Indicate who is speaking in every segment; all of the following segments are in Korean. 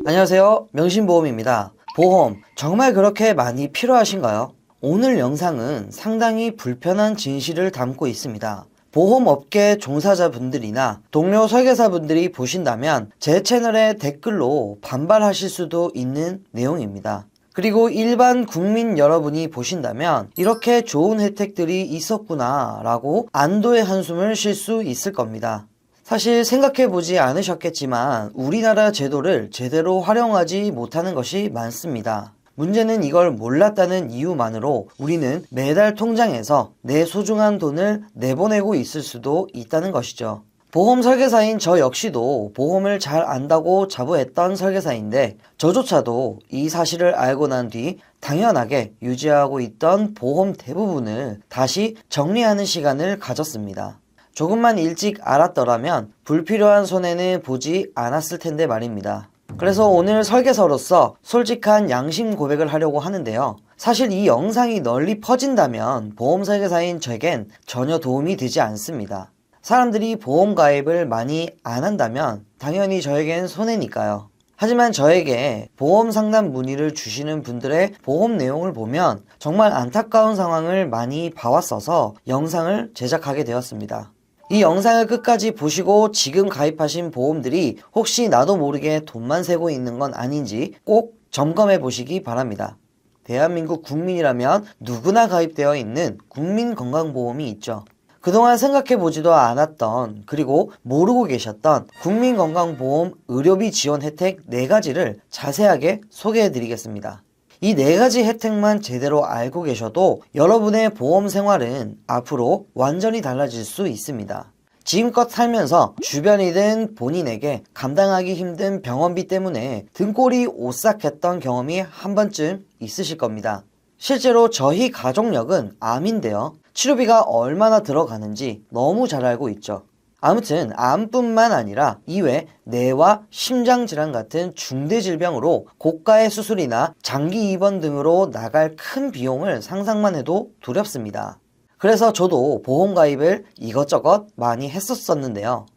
Speaker 1: 안녕하세요, 명신보험입니다. 보험 정말 그렇게 많이 필요하신가요? 오늘 영상은 상당히 불편한 진실을 담고 있습니다. 보험업계 종사자분들이나 동료 설계사분들이 보신다면 제 채널에 댓글로 반발하실 수도 있는 내용입니다. 그리고 일반 국민 여러분이 보신다면 이렇게 좋은 혜택들이 있었구나 라고 안도의 한숨을 쉴 수 있을 겁니다. 사실 생각해보지 않으셨겠지만 우리나라 제도를 제대로 활용하지 못하는 것이 많습니다. 문제는 이걸 몰랐다는 이유만으로 우리는 매달 통장에서 내 소중한 돈을 내보내고 있을 수도 있다는 것이죠. 보험 설계사인 저 역시도 보험을 잘 안다고 자부했던 설계사인데 저조차도 이 사실을 알고 난 뒤 당연하게 유지하고 있던 보험 대부분을 다시 정리하는 시간을 가졌습니다. 조금만 일찍 알았더라면 불필요한 손해는 보지 않았을 텐데 말입니다. 그래서 오늘 설계사로서 솔직한 양심 고백을 하려고 하는데요. 사실 이 영상이 널리 퍼진다면 보험 설계사인 저에겐 전혀 도움이 되지 않습니다. 사람들이 보험 가입을 많이 안 한다면 당연히 저에겐 손해니까요. 하지만 저에게 보험 상담 문의를 주시는 분들의 보험 내용을 보면 정말 안타까운 상황을 많이 봐왔어서 영상을 제작하게 되었습니다. 이 영상을 끝까지 보시고 지금 가입하신 보험들이 혹시 나도 모르게 돈만 세고 있는 건 아닌지 꼭 점검해 보시기 바랍니다. 대한민국 국민이라면 누구나 가입되어 있는 국민건강보험이 있죠. 그동안 생각해 보지도 않았던 그리고 모르고 계셨던 국민건강보험 의료비 지원 혜택 4가지를 자세하게 소개해 드리겠습니다. 이 4가지 혜택만 제대로 알고 계셔도 여러분의 보험 생활은 앞으로 완전히 달라질 수 있습니다. 지금껏 살면서 주변이든 본인에게 감당하기 힘든 병원비 때문에 등골이 오싹했던 경험이 한 번쯤 있으실 겁니다. 실제로 저희 가족력은 암인데요. 치료비가 얼마나 들어가는지 너무 잘 알고 있죠. 아무튼 암뿐만 아니라 이외 뇌와 심장질환 같은 중대질병으로 고가의 수술이나 장기 입원 등으로 나갈 큰 비용을 상상만 해도 두렵습니다. 그래서 저도 보험 가입을 이것저것 많이 했었는데요.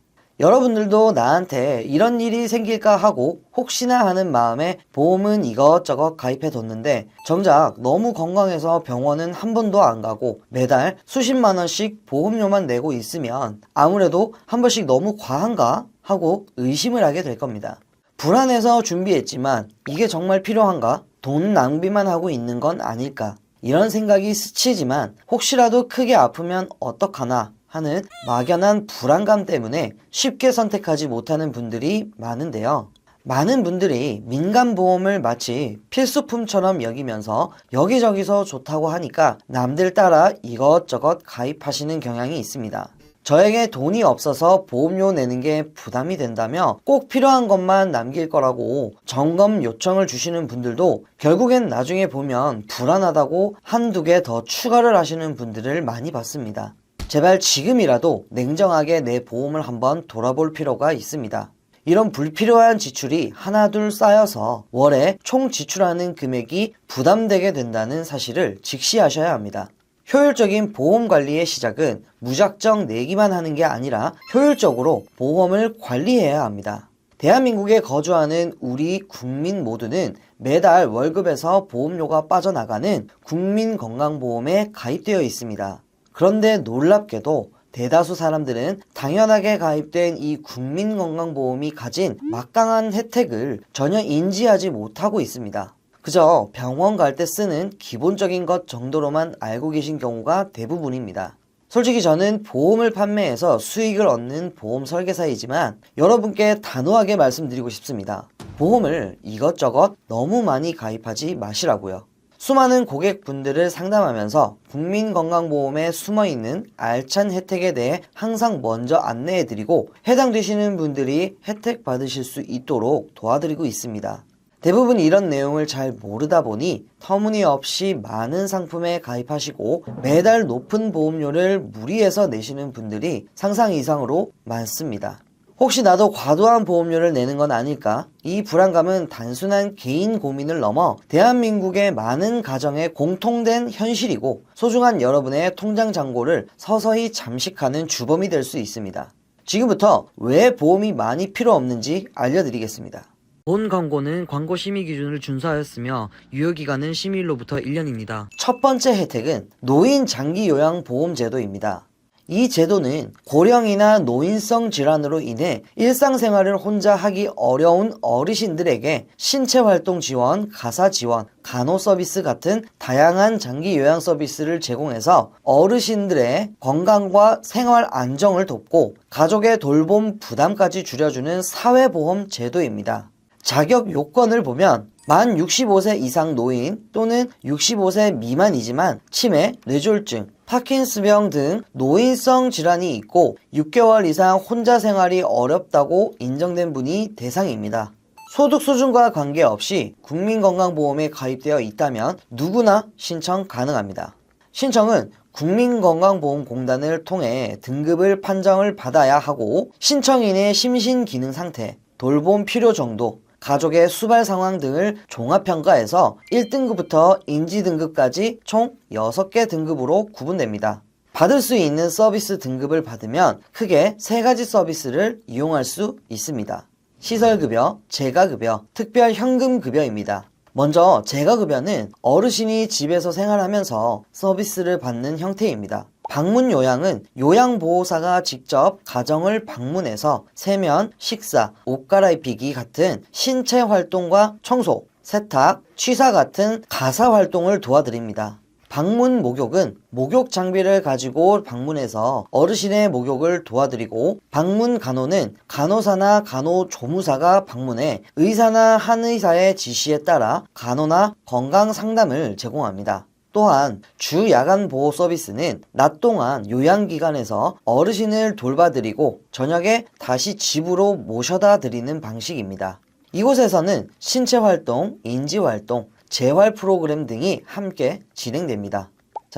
Speaker 1: 여러분들도 나한테 이런 일이 생길까 하고 혹시나 하는 마음에 보험은 이것저것 가입해 뒀는데 정작 너무 건강해서 병원은 한 번도 안 가고 매달 수십만 원씩 보험료만 내고 있으면 아무래도 한 번씩 너무 과한가 하고 의심을 하게 될 겁니다. 불안해서 준비했지만 이게 정말 필요한가? 돈 낭비만 하고 있는 건 아닐까? 이런 생각이 스치지만 혹시라도 크게 아프면 어떡하나 하는 막연한 불안감 때문에 쉽게 선택하지 못하는 분들이 많은데요. 많은 분들이 민간보험을 마치 필수품처럼 여기면서 여기저기서 좋다고 하니까 남들 따라 이것저것 가입하시는 경향이 있습니다. 저에게 돈이 없어서 보험료 내는 게 부담이 된다며 꼭 필요한 것만 남길 거라고 점검 요청을 주시는 분들도 결국엔 나중에 보면 불안하다고 한두 개 더 추가를 하시는 분들을 많이 봤습니다. 제발 지금이라도 냉정하게 내 보험을 한번 돌아볼 필요가 있습니다. 이런 불필요한 지출이 하나둘 쌓여서 월에 총 지출하는 금액이 부담되게 된다는 사실을 직시하셔야 합니다. 효율적인 보험 관리의 시작은 무작정 내기만 하는 게 아니라 효율적으로 보험을 관리해야 합니다. 대한민국에 거주하는 우리 국민 모두는 매달 월급에서 보험료가 빠져나가는 국민건강보험에 가입되어 있습니다. 그런데 놀랍게도 대다수 사람들은 당연하게 가입된 이 국민건강보험이 가진 막강한 혜택을 전혀 인지하지 못하고 있습니다. 그저 병원 갈 때 쓰는 기본적인 것 정도로만 알고 계신 경우가 대부분입니다. 솔직히 저는 보험을 판매해서 수익을 얻는 보험 설계사이지만 여러분께 단호하게 말씀드리고 싶습니다. 보험을 이것저것 너무 많이 가입하지 마시라고요. 수많은 고객분들을 상담하면서 국민건강보험에 숨어있는 알찬 혜택에 대해 항상 먼저 안내해드리고 해당되시는 분들이 혜택 받으실 수 있도록 도와드리고 있습니다. 대부분 이런 내용을 잘 모르다 보니 터무니없이 많은 상품에 가입하시고 매달 높은 보험료를 무리해서 내시는 분들이 상상 이상으로 많습니다. 혹시 나도 과도한 보험료를 내는 건 아닐까? 이 불안감은 단순한 개인 고민을 넘어 대한민국의 많은 가정의 공통된 현실이고 소중한 여러분의 통장 잔고를 서서히 잠식하는 주범이 될 수 있습니다. 지금부터 왜 보험이 많이 필요 없는지 알려드리겠습니다. 본 광고는 광고 심의 기준을 준수하였으며 유효기간은 심의일로부터 1년입니다. 첫 번째 혜택은 노인 장기 요양 보험 제도입니다. 이 제도는 고령이나 노인성 질환으로 인해 일상생활을 혼자 하기 어려운 어르신들에게 신체활동 지원, 가사 지원, 간호 서비스 같은 다양한 장기 요양 서비스를 제공해서 어르신들의 건강과 생활 안정을 돕고 가족의 돌봄 부담까지 줄여주는 사회보험 제도입니다. 자격 요건을 보면 만 65세 이상 노인 또는 65세 미만이지만 치매, 뇌졸중, 파킨스병 등 노인성 질환이 있고 6개월 이상 혼자 생활이 어렵다고 인정된 분이 대상입니다. 소득 수준과 관계없이 국민건강보험에 가입되어 있다면 누구나 신청 가능합니다. 신청은 국민건강보험공단을 통해 등급을 판정을 받아야 하고 신청인의 심신기능 상태, 돌봄 필요 정도, 가족의 수발 상황 등을 종합평가해서 1등급부터 인지등급까지 총 6개 등급으로 구분됩니다. 받을 수 있는 서비스 등급을 받으면 크게 3가지 서비스를 이용할 수 있습니다. 시설급여, 재가급여, 특별현금급여입니다. 먼저 재가급여는 어르신이 집에서 생활하면서 서비스를 받는 형태입니다. 방문 요양은 요양보호사가 직접 가정을 방문해서 세면, 식사, 옷 갈아입히기 같은 신체 활동과 청소, 세탁, 취사 같은 가사 활동을 도와드립니다. 방문 목욕은 목욕 장비를 가지고 방문해서 어르신의 목욕을 도와드리고, 방문 간호는 간호사나 간호조무사가 방문해 의사나 한의사의 지시에 따라 간호나 건강 상담을 제공합니다. 또한 주 야간 보호 서비스는 낮 동안 요양기관에서 어르신을 돌봐드리고 저녁에 다시 집으로 모셔다 드리는 방식입니다. 이곳에서는 신체활동, 인지활동, 재활 프로그램 등이 함께 진행됩니다.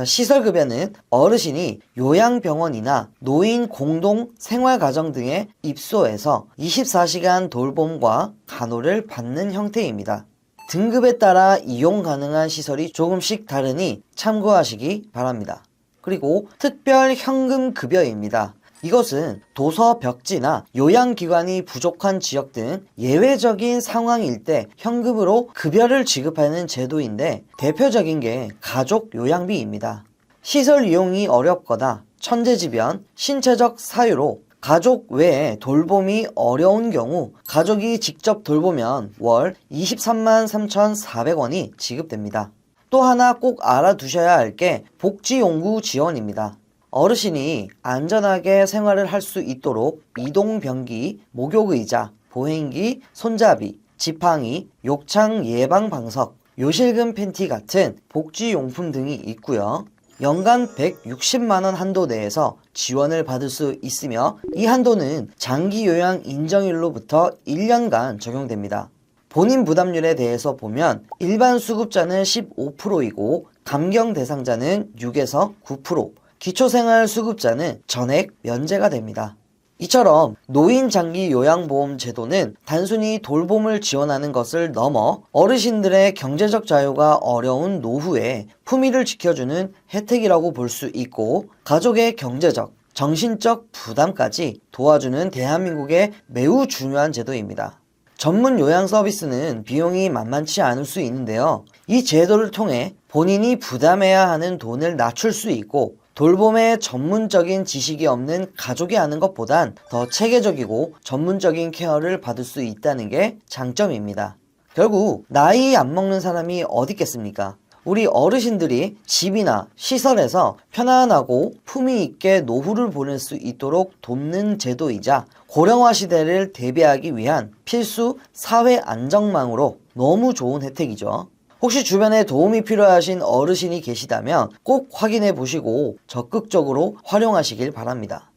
Speaker 1: 시설급여는 어르신이 요양병원이나 노인 공동 생활가정 등에 입소해서 24시간 돌봄과 간호를 받는 형태입니다. 등급에 따라 이용 가능한 시설이 조금씩 다르니 참고하시기 바랍니다. 그리고 특별현금급여입니다. 이것은 도서 벽지나 요양기관이 부족한 지역 등 예외적인 상황일 때 현금으로 급여를 지급하는 제도인데, 대표적인 게 가족 요양비입니다. 시설 이용이 어렵거나 천재지변, 신체적 사유로 가족 외에 돌봄이 어려운 경우 가족이 직접 돌보면 월 23만 3,400원이 지급됩니다. 또 하나 꼭 알아두셔야 할 게 복지용구 지원입니다. 어르신이 안전하게 생활을 할 수 있도록 이동변기, 목욕의자, 보행기, 손잡이, 지팡이, 욕창 예방방석, 요실금 팬티 같은 복지용품 등이 있고요. 연간 160만원 한도 내에서 지원을 받을 수 있으며, 이 한도는 장기요양 인정일로부터 1년간 적용됩니다. 본인 부담률에 대해서 보면 일반 수급자는 15%이고 감경 대상자는 6에서 9%, 기초생활 수급자는 전액 면제가 됩니다. 이처럼 노인 장기 요양보험 제도는 단순히 돌봄을 지원하는 것을 넘어 어르신들의 경제적 자유가 어려운 노후에 품위를 지켜주는 혜택이라고 볼 수 있고, 가족의 경제적, 정신적 부담까지 도와주는 대한민국의 매우 중요한 제도입니다. 전문 요양 서비스는 비용이 만만치 않을 수 있는데요. 이 제도를 통해 본인이 부담해야 하는 돈을 낮출 수 있고, 돌봄에 전문적인 지식이 없는 가족이 하는 것보단 더 체계적이고 전문적인 케어를 받을 수 있다는 게 장점입니다. 결국 나이 안 먹는 사람이 어디 있겠습니까? 우리 어르신들이 집이나 시설에서 편안하고 품위 있게 노후를 보낼 수 있도록 돕는 제도이자 고령화 시대를 대비하기 위한 필수 사회 안정망으로 너무 좋은 혜택이죠. 혹시 주변에 도움이 필요하신 어르신이 계시다면 꼭 확인해 보시고 적극적으로 활용하시길 바랍니다.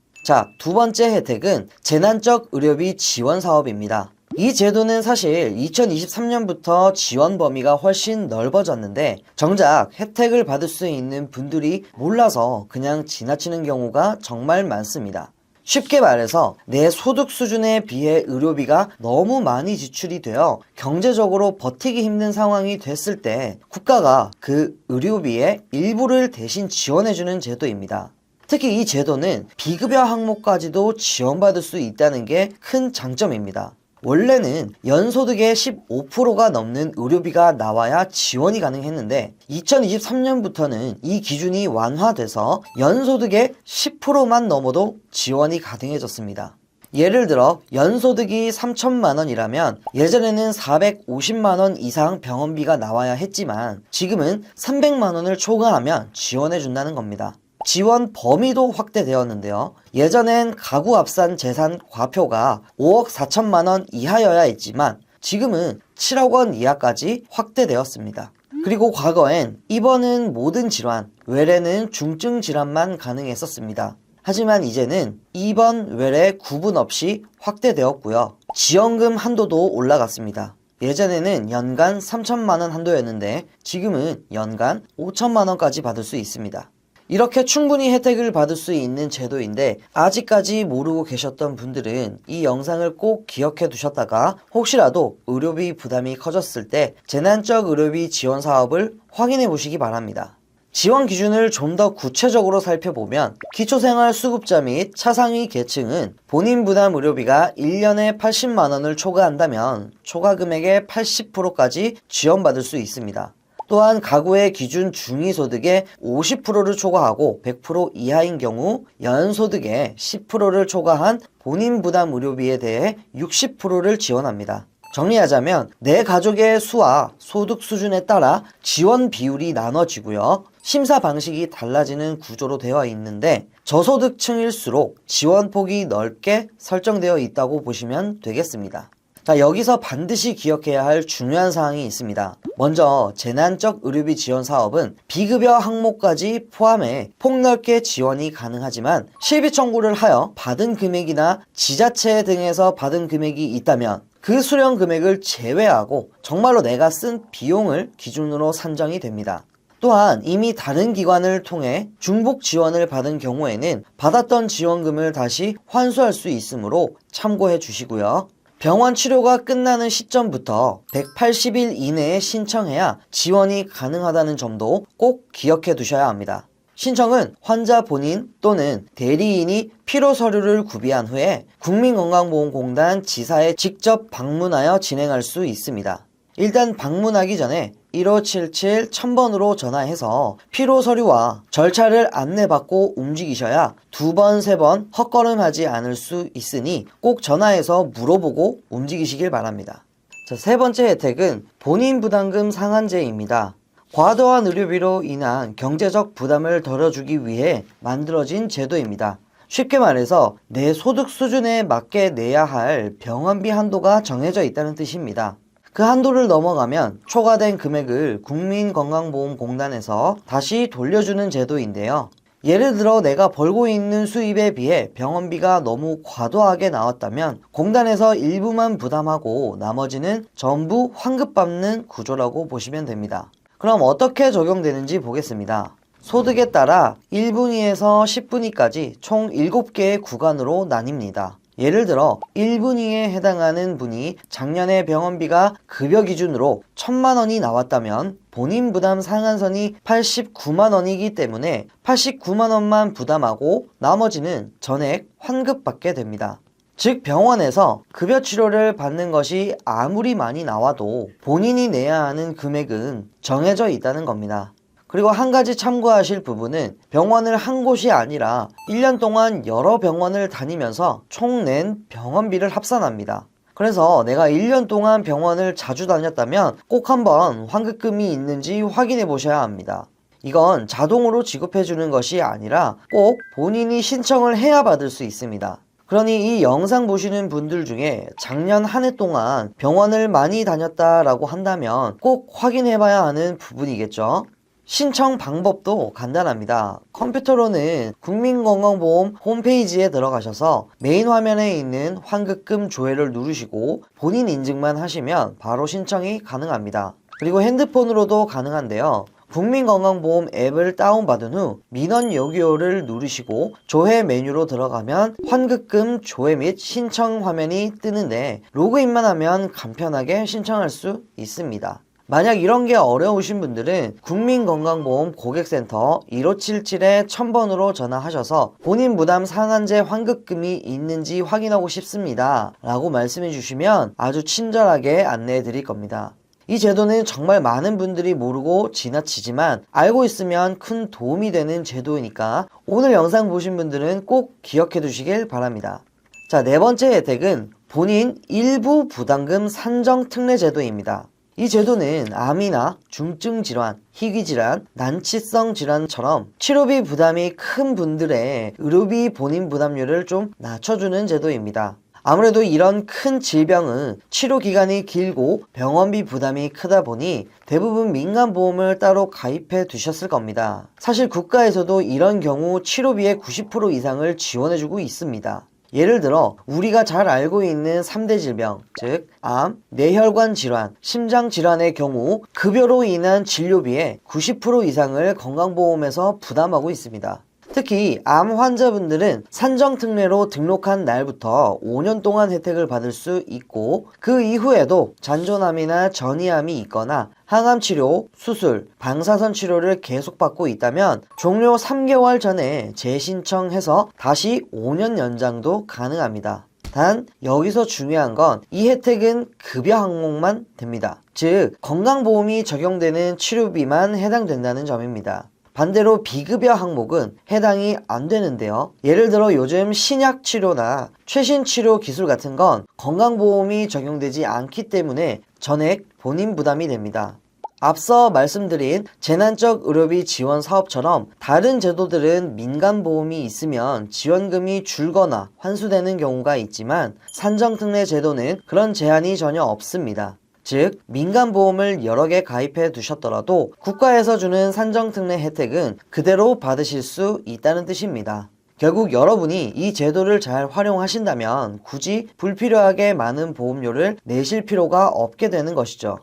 Speaker 1: 두 번째 혜택은 재난적 의료비 지원 사업입니다. 이 제도는 사실 2023년부터 지원 범위가 훨씬 넓어졌는데, 정작 혜택을 받을 수 있는 분들이 몰라서 그냥 지나치는 경우가 정말 많습니다. 쉽게 말해서 내 소득 수준에 비해 의료비가 너무 많이 지출이 되어 경제적으로 버티기 힘든 상황이 됐을 때 국가가 그 의료비의 일부를 대신 지원해주는 제도입니다. 특히 이 제도는 비급여 항목까지도 지원받을 수 있다는 게 큰 장점입니다. 원래는 연소득의 15%가 넘는 의료비가 나와야 지원이 가능했는데 2023년부터는 이 기준이 완화돼서 연소득의 10%만 넘어도 지원이 가능해졌습니다. 예를 들어 연소득이 3천만 원이라면 예전에는 450만 원 이상 병원비가 나와야 했지만 지금은 300만 원을 초과하면 지원해 준다는 겁니다. 지원 범위도 확대되었는데요. 예전엔 가구 합산 재산 과표가 5억 4천만 원 이하여야 했지만 지금은 7억 원 이하까지 확대되었습니다. 그리고 과거엔 입원은 모든 질환, 외래는 중증 질환만 가능했었습니다. 하지만 이제는 입원, 외래 구분 없이 확대되었고요. 지원금 한도도 올라갔습니다. 예전에는 연간 3천만 원 한도였는데 지금은 연간 5천만 원까지 받을 수 있습니다. 이렇게 충분히 혜택을 받을 수 있는 제도인데 아직까지 모르고 계셨던 분들은 이 영상을 꼭 기억해 두셨다가 혹시라도 의료비 부담이 커졌을 때 재난적 의료비 지원 사업을 확인해 보시기 바랍니다. 지원 기준을 좀 더 구체적으로 살펴보면 기초생활수급자 및 차상위 계층은 본인 부담 의료비가 1년에 80만 원을 초과한다면 초과 금액의 80%까지 지원받을 수 있습니다. 또한 가구의 기준 중위소득의 50%를 초과하고 100% 이하인 경우 연소득의 10%를 초과한 본인 부담 의료비에 대해 60%를 지원합니다. 정리하자면 내 가족의 수와 소득 수준에 따라 지원 비율이 나눠지고요. 심사 방식이 달라지는 구조로 되어 있는데 저소득층일수록 지원 폭이 넓게 설정되어 있다고 보시면 되겠습니다. 자, 여기서 반드시 기억해야 할 중요한 사항이 있습니다. 먼저 재난적 의료비 지원 사업은 비급여 항목까지 포함해 폭넓게 지원이 가능하지만 실비 청구를 하여 받은 금액이나 지자체 등에서 받은 금액이 있다면 그 수령 금액을 제외하고 정말로 내가 쓴 비용을 기준으로 산정이 됩니다. 또한 이미 다른 기관을 통해 중복 지원을 받은 경우에는 받았던 지원금을 다시 환수할 수 있으므로 참고해 주시고요. 병원 치료가 끝나는 시점부터 180일 이내에 신청해야 지원이 가능하다는 점도 꼭 기억해 두셔야 합니다. 신청은 환자 본인 또는 대리인이 필요 서류를 구비한 후에 국민건강보험공단 지사에 직접 방문하여 진행할 수 있습니다. 일단 방문하기 전에 1577 1000번으로 전화해서 필요 서류와 절차를 안내받고 움직이셔야 2번, 3번 헛걸음하지 않을 수 있으니 꼭 전화해서 물어보고 움직이시길 바랍니다. 자, 세 번째 혜택은 본인 부담금 상한제입니다. 과도한 의료비로 인한 경제적 부담을 덜어주기 위해 만들어진 제도입니다. 쉽게 말해서 내 소득 수준에 맞게 내야 할 병원비 한도가 정해져 있다는 뜻입니다. 그 한도를 넘어가면 초과된 금액을 국민건강보험공단에서 다시 돌려주는 제도인데요. 예를 들어 내가 벌고 있는 수입에 비해 병원비가 너무 과도하게 나왔다면 공단에서 일부만 부담하고 나머지는 전부 환급받는 구조라고 보시면 됩니다. 그럼 어떻게 적용되는지 보겠습니다. 소득에 따라 1분위에서 10분위까지 총 7개의 구간으로 나뉩니다. 예를 들어 1분위에 해당하는 분이 작년에 병원비가 급여 기준으로 1000만 원이 나왔다면 본인 부담 상한선이 89만 원이기 때문에 89만 원만 부담하고 나머지는 전액 환급받게 됩니다. 즉 병원에서 급여 치료를 받는 것이 아무리 많이 나와도 본인이 내야 하는 금액은 정해져 있다는 겁니다. 그리고 한 가지 참고하실 부분은 병원을 한 곳이 아니라 1년 동안 여러 병원을 다니면서 총 낸 병원비를 합산합니다. 그래서 내가 1년 동안 병원을 자주 다녔다면 꼭 한번 환급금이 있는지 확인해 보셔야 합니다. 이건 자동으로 지급해 주는 것이 아니라 꼭 본인이 신청을 해야 받을 수 있습니다. 그러니 이 영상 보시는 분들 중에 작년 한 해 동안 병원을 많이 다녔다라고 한다면 꼭 확인해 봐야 하는 부분이겠죠. 신청 방법도 간단합니다. 컴퓨터로는 국민건강보험 홈페이지에 들어가셔서 메인 화면에 있는 환급금 조회를 누르시고 본인 인증만 하시면 바로 신청이 가능합니다. 그리고 핸드폰으로도 가능한데요. 국민건강보험 앱을 다운받은 후 민원 요구를 누르시고 조회 메뉴로 들어가면 환급금 조회 및 신청 화면이 뜨는데 로그인만 하면 간편하게 신청할 수 있습니다. 만약 이런 게 어려우신 분들은 국민건강보험 고객센터 1577-1000번으로 전화하셔서 본인 부담 상한제 환급금이 있는지 확인하고 싶습니다 라고 말씀해 주시면 아주 친절하게 안내해 드릴 겁니다. 이 제도는 정말 많은 분들이 모르고 지나치지만 알고 있으면 큰 도움이 되는 제도이니까 오늘 영상 보신 분들은 꼭 기억해 두시길 바랍니다. 자, 네 번째 혜택은 본인 일부 부담금 산정 특례 제도입니다. 이 제도는 암이나 중증 질환, 희귀 질환, 난치성 질환처럼 치료비 부담이 큰 분들의 의료비 본인 부담률을 좀 낮춰주는 제도입니다. 아무래도 이런 큰 질병은 치료 기간이 길고 병원비 부담이 크다 보니 대부분 민간보험을 따로 가입해 두셨을 겁니다. 사실 국가에서도 이런 경우 치료비의 90% 이상을 지원해주고 있습니다. 예를 들어 우리가 잘 알고 있는 3대 질병, 즉 암, 뇌혈관 질환, 심장 질환의 경우 급여로 인한 진료비의 90% 이상을 건강보험에서 부담하고 있습니다. 특히 암 환자분들은 산정특례로 등록한 날부터 5년 동안 혜택을 받을 수 있고 그 이후에도 잔존암이나 전이암이 있거나 항암치료, 수술, 방사선 치료를 계속 받고 있다면 종료 3개월 전에 재신청해서 다시 5년 연장도 가능합니다. 단 여기서 중요한 건 이 혜택은 급여 항목만 됩니다. 즉 건강보험이 적용되는 치료비만 해당된다는 점입니다. 반대로 비급여 항목은 해당이 안 되는데요. 예를 들어 요즘 신약 치료나 최신 치료 기술 같은 건 건강보험이 적용되지 않기 때문에 전액 본인 부담이 됩니다. 앞서 말씀드린 재난적 의료비 지원 사업처럼 다른 제도들은 민간보험이 있으면 지원금이 줄거나 환수되는 경우가 있지만 산정특례 제도는 그런 제한이 전혀 없습니다. 즉 민간보험을 여러 개 가입해 두셨더라도 국가에서 주는 산정특례 혜택은 그대로 받으실 수 있다는 뜻입니다. 결국 여러분이 이 제도를 잘 활용하신다면 굳이 불필요하게 많은 보험료를 내실 필요가 없게 되는 것이죠.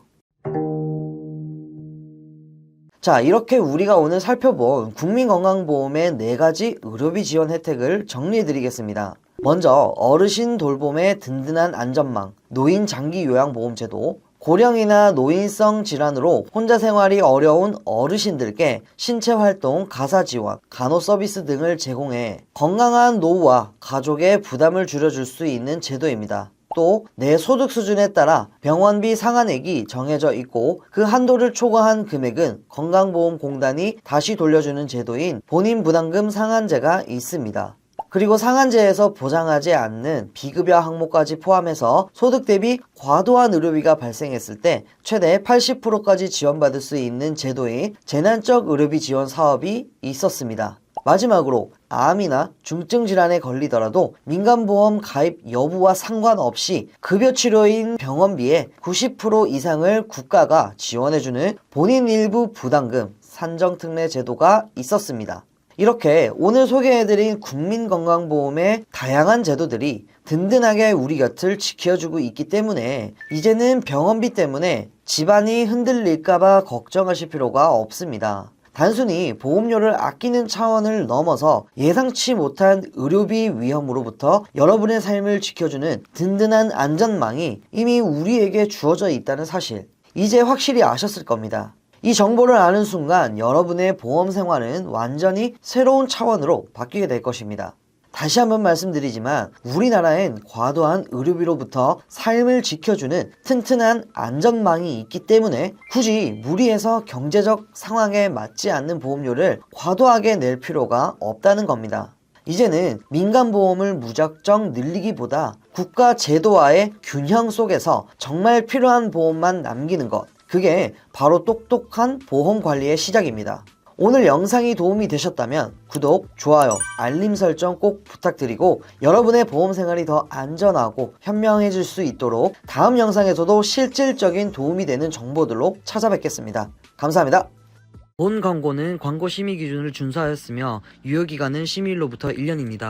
Speaker 1: 자, 이렇게 우리가 오늘 살펴본 국민건강보험의 4가지 의료비 지원 혜택을 정리해 드리겠습니다. 먼저 어르신 돌봄의 든든한 안전망, 노인 장기 요양보험 제도, 고령이나 노인성 질환으로 혼자 생활이 어려운 어르신들께 신체활동, 가사지원, 간호서비스 등을 제공해 건강한 노후와 가족의 부담을 줄여줄 수 있는 제도입니다. 또 내 소득 수준에 따라 병원비 상한액이 정해져 있고 그 한도를 초과한 금액은 건강보험공단이 다시 돌려주는 제도인 본인부담금 상한제가 있습니다. 그리고 상한제에서 보장하지 않는 비급여 항목까지 포함해서 소득 대비 과도한 의료비가 발생했을 때 최대 80%까지 지원받을 수 있는 제도인 재난적 의료비 지원 사업이 있었습니다. 마지막으로 암이나 중증 질환에 걸리더라도 민간보험 가입 여부와 상관없이 급여치료인 병원비의 90% 이상을 국가가 지원해주는 본인 일부 부담금 산정특례 제도가 있었습니다. 이렇게 오늘 소개해드린 국민건강보험의 다양한 제도들이 든든하게 우리 곁을 지켜주고 있기 때문에 이제는 병원비 때문에 집안이 흔들릴까봐 걱정하실 필요가 없습니다. 단순히 보험료를 아끼는 차원을 넘어서 예상치 못한 의료비 위험으로부터 여러분의 삶을 지켜주는 든든한 안전망이 이미 우리에게 주어져 있다는 사실, 이제 확실히 아셨을 겁니다. 이 정보를 아는 순간 여러분의 보험 생활은 완전히 새로운 차원으로 바뀌게 될 것입니다. 다시 한번 말씀드리지만 우리나라엔 과도한 의료비로부터 삶을 지켜주는 튼튼한 안전망이 있기 때문에 굳이 무리해서 경제적 상황에 맞지 않는 보험료를 과도하게 낼 필요가 없다는 겁니다. 이제는 민간보험을 무작정 늘리기보다 국가 제도와의 균형 속에서 정말 필요한 보험만 남기는 것, 그게 바로 똑똑한 보험 관리의 시작입니다. 오늘 영상이 도움이 되셨다면 구독, 좋아요, 알림 설정 꼭 부탁드리고 여러분의 보험 생활이 더 안전하고 현명해질 수 있도록 다음 영상에서도 실질적인 도움이 되는 정보들로 찾아뵙겠습니다. 감사합니다. 본 광고는 광고 심의 기준을 준수하였으며 유효기간은 심의일로부터 1년입니다.